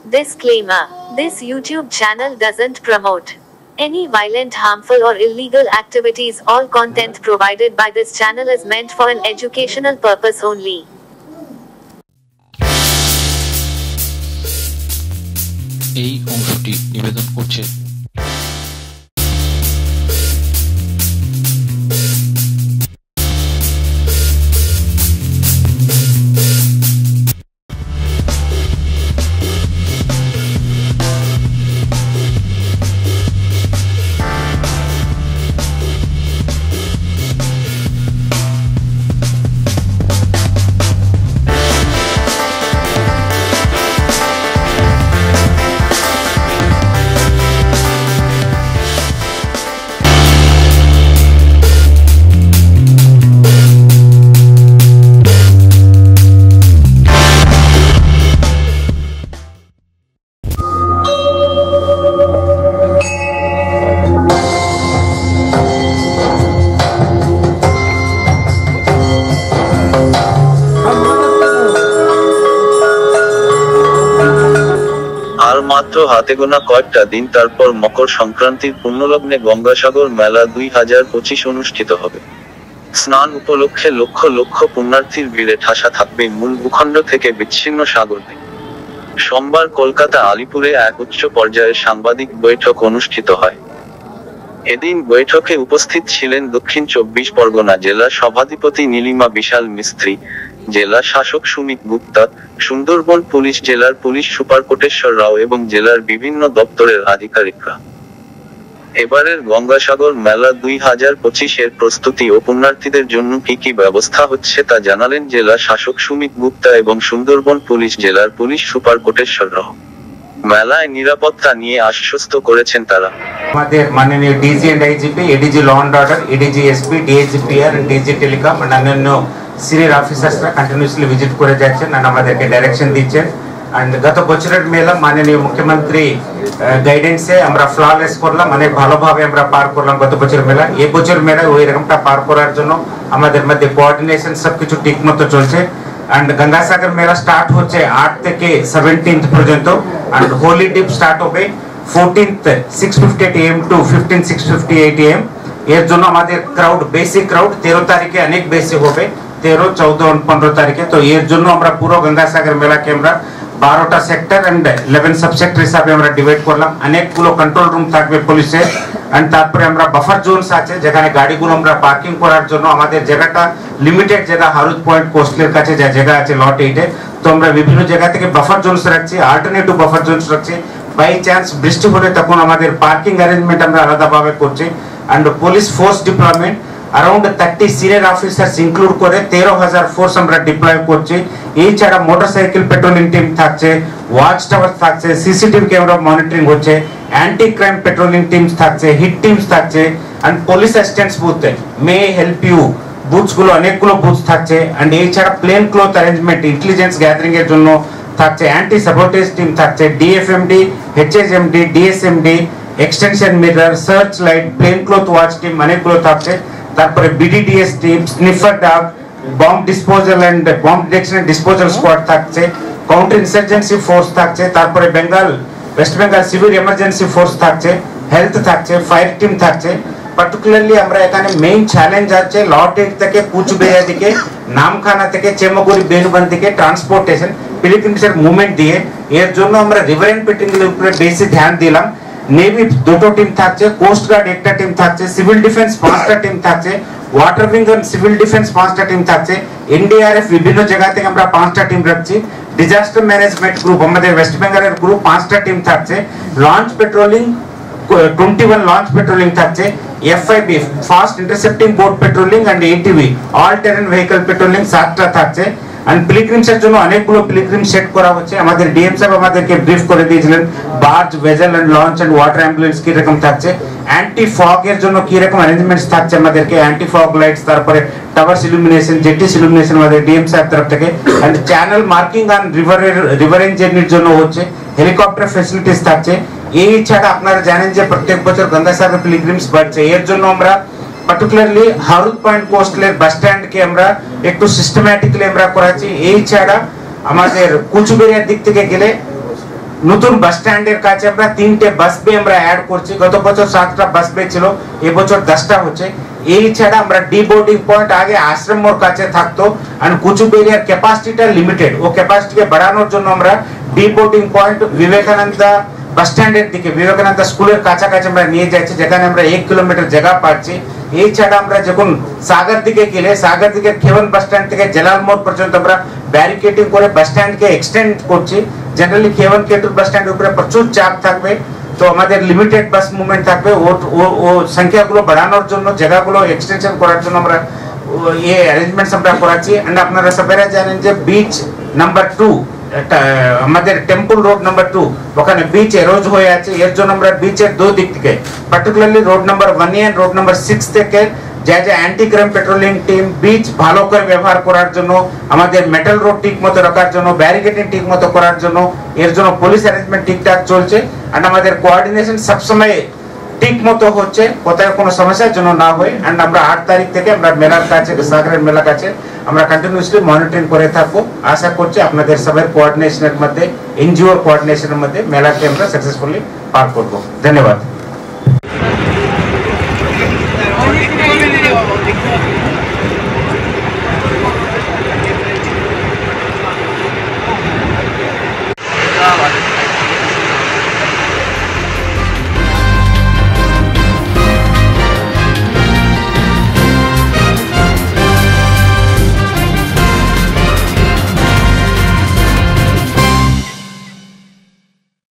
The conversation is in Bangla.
Disclaimer: this YouTube channel doesn't promote any violent, harmful, or illegal activities. All content provided by this channel is meant for an educational purpose only. এই অংশটি নিবেদন করছে মাত্র হাতে গোনা কয়েকটা দিন, তারপর মকর সংক্রান্তির পুণ্যলগ্নে গঙ্গাসাগর মেলা 2025 অনুষ্ঠিত হবে। স্নান উপলক্ষে লক্ষ লক্ষ পুণ্যার্থীর ভিড়ে ঠাসা থাকবে মূল ভূখণ্ড থেকে বিচ্ছিন্ন সাগরদ্বীপ। সোমবার কলকাতা আলিপুরে এক উচ্চ পর্যায়ের সাংবাদিক বৈঠক অনুষ্ঠিত হয়। এদিন বৈঠকে উপস্থিত ছিলেন দক্ষিণ 24 পরগনা জেলা সভাধিপতি নীলিমা বিশাল মিস্ত্রি, জেলা শাসক সুমিত গুপ্তা, সুন্দরবন পুলিশ জেলার পুলিশ সুপার কোটেশ্বর রাও এবং জেলার বিভিন্ন দপ্তরের আধিকারিকরা। এবারের গঙ্গাসাগর মেলা 2025 এর প্রস্তুতি ও পুণ্যার্থীদের জন্য কি কি ব্যবস্থা হচ্ছে তা জানালেন জেলা শাসক সুমিত গুপ্তা এবং সুন্দরবন পুলিশ জেলার পুলিশ সুপার কোটেশ্বর রাও। মেলায় নিরাপত্তা নিয়ে আশ্বস্ত করেছেন তারা। আমাদের মাননীয় DG and IGP, ADG law and order, ADG SP, DAGPR, DG telecom এবং অন্যান্য সিনিয়র অফিসার্সরা কন্টিনিউসলি ভিজিট করে যাচ্ছেন আর আমাদেরকে ডাইরেকশন দিচ্ছেন। অ্যান্ড গত বছরের মেলা মাননীয় মুখ্যমন্ত্রী গাইডেন্সে আমরা ফ্ললেস করলাম, অনেক ভালোভাবে আমরা পার করলাম গত বছরের মেলা। এই বছর মেলা ওই রকমটা পার করার জন্য আমাদের মধ্যে কোঅর্ডিনেশন সবকিছু ঠিক মতো চলছে। অ্যান্ড গঙ্গাসাগর মেলা স্টার্ট হচ্ছে 8 থেকে 17 পর্যন্ত। অ্যান্ড হোলি ডিপ স্টার্ট হবে 14th 6:58 AM to 15th 6:58 AM। এর জন্য আমাদের ক্রাউড, বেসিক ক্রাউড 13 তারিখে অনেক বেশি হবে, 13, 14, 15 তারিখে। তো এর জন্য আমরা পুরো গঙ্গাসাগর মেলাকে আমরা 12টা সেক্টর এন্ড 11 সাবসেক্টর হিসাবে আমরা ডিভাইড করলাম। অনেকগুলো কন্ট্রোল রুম থাকবে পুলিশের। এন্ড তারপরে আমরা বাফার জোনস আছে যেখানে গাড়িগুলো আমরা পার্কিং করার জন্য আমাদের জায়গাটা লিমিটেড জায়গা, হারুদ পয়েন্ট কোস্টলের কাছে যে জায়গা আছে লট 8-এ, তো আমরা বিভিন্ন জায়গা থেকে বাফার জোনস রাখছি, অল্টারনেটিভ বাফার জোনস রাখছি। বাই চান্স বৃষ্টি হলে তখন আমাদের পার্কিং অ্যারেঞ্জমেন্ট আমরা আলাদাভাবে করছি। And police force deployment around 30 senior officers include করে 13,000 ফোর্স আমরা ডিপ্লয় করছি। এছাড়া মোটরসাইকেল পেট্রোলিং টিম থাকছে, ওয়াচ টাওয়ার থাকছে, সিসিটিভি ক্যামেরা মনিটরিং হচ্ছে, অ্যান্টি ক্রাইম পেট্রোলিং টিমস থাকছে, হিট টিমস থাকছে, and police assistants booth may help you booths গুলো অনেকগুলো বুথ থাকছে। এন্ড এছাড়া plain cloth arrangement intelligence gathering এর জন্য থাকছে, অ্যান্টি সাবোটেজ টিম থাকছে, DFMD, HSMD, DSMD, extension mirror, search light, plain cloth watch team অনেকগুলো থাকছে। তারপরে BDDS team, sniffer dog, bomb disposal and bomb detection and disposal squad থাকছে, কাউন্টার ইনসার্জেন্সি ফোর্স থাকছে, তারপরে West Bengal civil emergency force থাকছে, হেলথ থাকছে, ফায়ার টিম থাকছে। পার্টিকুলারলি আমরা এখানে মেইন চ্যালেঞ্জ আছে লট 8 থেকে কুচবিহার দিকে, নামখানা থেকে চেমগুড়ি বেনুবন দিকে ট্রান্সপোর্টেশন পিলিগ্রিমসের মুভমেন্ট দিয়ে। এর জন্য আমরা রিভার এন্ড পেটিং এর উপরে বেশি ধ্যান দিলাম। নেভি 2টো টিম থাকছে, কোস্ট গার্ড 1টা টিম থাকছে, সিভিল ডিফেন্স 5টা টিম থাকছে, water wing and civil defence 5টা টিম থাকছে, এনডিআরএফ বিভিন্ন জায়গা থেকে আমরা 5টা টিম রাখছি। ডিজাস্টার ম্যানেজমেন্ট গ্রুপ আমাদের ওয়েস্ট বেঙ্গলের গ্রুপ 5টা টিম থাকছে। লঞ্চ পেট্রোলিং 21 লঞ্চ পেট্রোলিং থাকছে, FIB fast intercepting boat patrolling and ATV all terrain vehicle patrolling 7টা থাকছে। এন্ড পিলিগ্রিমসের জন্য অনেকগুলো পিলিগ্রিম সেট করা হচ্ছে। আমাদের ডিএম সাহেব আমাদেরকে ব্রিফ করে দিয়েছিলেন barge, vessel and launch and water ambulance কি রকম থাকছে, অ্যান্টি ফগ এর জন্য কি রকম অ্যারেঞ্জমেন্টস থাকছে আমাদেরকে, অ্যান্টি ফগ লাইটস, তারপরে টাওয়ার্স ইলুমিনেশন, জেটিস ইলুমিনেশন আমাদের ডিএম সাহেব তরফ থেকে। এন্ড চ্যানেল মার্কিং অন রিভারেন জার্নির জন্য হচ্ছে, হেলিকপ্টার ফ্যাসিলিটিস থাকছে। এই ছাড়া আপনারা জানেন যে প্রত্যেক বছর গঙ্গাসাগর পিলিগ্রিমস বাড়ছে। এর জন্য আমরা পার্টিকুলারলি হারুদ পয়েন্ট কোস্টলের বাস স্ট্যান্ড কে আমরা একটু সিস্টেম্যাটিক্যালি আমরা করাচ্ছি। এই ছাড়া আমাদের কুচবিহারের দিক থেকে গেলে নতুন বাস স্ট্যান্ডের কাছে আমরা 3টে বাস বে আমরা অ্যাড করছি। গত বছর 7টা বাস বে ছিল, এবছর 10টা হচ্ছে। এই ছাড়া আমরা ডি বোর্ডিং পয়েন্ট আগে আশ্রম মোড় কাছে থাকতো, আর কুচুবেরিয়ার ক্যাপাসিটিটা লিমিটেড, ও ক্যাপাসিটিকে বাড়ানোর জন্য আমরা ডি বোর্ডিং পয়েন্ট বিবেকানন্দ বাস স্ট্যান্ডের দিকে, বিবেকানন্দ স্কুলের কাছাকাছি আমরা নিয়ে যাচ্ছি, যেখানে আমরা 1 কিলোমিটার জায়গা পাচ্ছি। এই ছাড়া আমরা যখন সাগর দিকে গেলে, সাগর দিকে খেবন বাস স্ট্যান্ড থেকে জেলাল মোড় পর্যন্ত আমরা ব্যারিকেডিং করে বাস স্ট্যান্ডকে এক্সটেন্ড করছি। জেনারেলি খেবন কেটুল বাস স্ট্যান্ডের উপরে প্রচুর চাপ থাকবে, তো আমাদের লিমিটেড বাস মুভমেন্ট থাকবে। ও সংখ্যাগুলো বাড়ানোর জন্য, জায়গাগুলো এক্সটেনশন করার জন্য আমরা এই অ্যারেঞ্জমেন্টস আমরা করাচ্ছি। এন্ড আপনারা সবাই জানেন যে বিচ নাম্বার 2, আমাদের টেম্পল রোড নাম্বার 2, ওখানে বিচ এরোজ হয়ে আছে। এর জন্য আমরা বিচের 2 দিক থেকে, particularly road number 1 and road number 6 থেকে যা anti crime patrolling team beach ভালো করে ব্যবহার করার জন্য, আমাদের মেটাল রোড ঠিক মতো রাখার জন্য, ব্যারিকেডিং ঠিক মতো করার জন্য, এর জন্য পুলিশ অ্যারেঞ্জমেন্ট ঠিকঠাক চলছে। আর আমাদের কোঅর্ডিনেশন সবসময় ঠিক মতো হচ্ছে, কোথায় কোনো সমস্যার জন্য না হয়। এন্ড আমরা 8 তারিখ থেকে আমরা মেলার কাছে, সাগরের মেলার কাছে আমরা কন্টিনিউসলি মনিটরিং করে থাকবো। আশা করছি আপনাদের সবার কোঅর্ডিনেশনের মধ্যে, এনজিওর কোঅর্ডিনেশনের মধ্যে মেলাকে আমরা সাকসেসফুলি পার করবো। ধন্যবাদ।